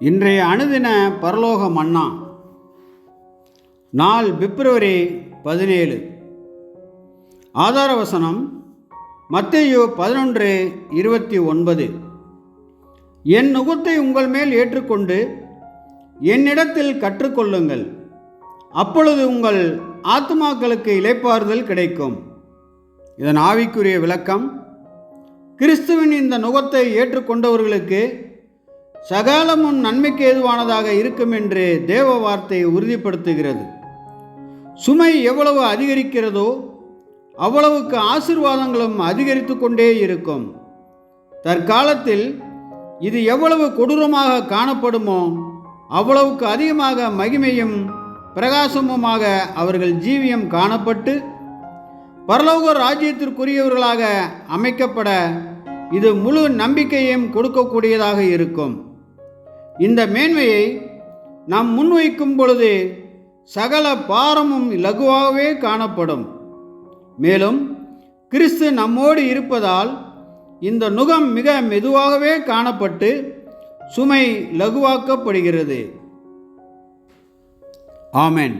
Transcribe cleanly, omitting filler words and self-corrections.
இன்றைய அனுதின பரலோக மன்னா. நாள் பிப்ரவரி 17. ஆதார வசனம் மத்தேயு 11:29. என் நுகத்தை உங்கள் மேல் ஏற்றுக்கொண்டு என்னிடத்தில் கற்றுக்கொள்ளுங்கள், அப்பொழுது உங்கள் ஆத்துமாக்களுக்கு இளைப்பாறுதல் கிடைக்கும். இதன் ஆவிக்குரிய விளக்கம்: கிறிஸ்துவின் இந்த நுகத்தை ஏற்றுக்கொண்டவர்களுக்கு சகலமும் நன்மைக்கு ஏதுவானதாக இருக்கும் என்று தேவ வார்த்தை உறுதிப்படுத்துகிறது. சுமை எவ்வளவு அதிகரிக்கிறதோ அவ்வளவுக்கு ஆசீர்வாதங்களும் அதிகரித்து கொண்டே இருக்கும். தற்காலத்தில் இது எவ்வளவு கொடூரமாக காணப்படுமோ அவ்வளவுக்கு அதிகமாக மகிமையும் பிரகாசமுமாக அவர்கள் ஜீவியம் காணப்பட்டு பரலோக ராஜ்யத்திற்குரியவர்களாக அமைக்கப்பட இது முழு நம்பிக்கையும் கொடுக்கக்கூடியதாக இருக்கும். இந்த மேன்மையை நாம் முன்வைக்கும் பொழுது சகல பாரமும் இலகுவாகவே காணப்படும். மேலும் கிறிஸ்து நம்மோடு இருப்பதால் இந்த நுகம் மிக மெதுவாகவே காணப்பட்டு சுமை லகுவாக்கப்படுகிறது. ஆமென்.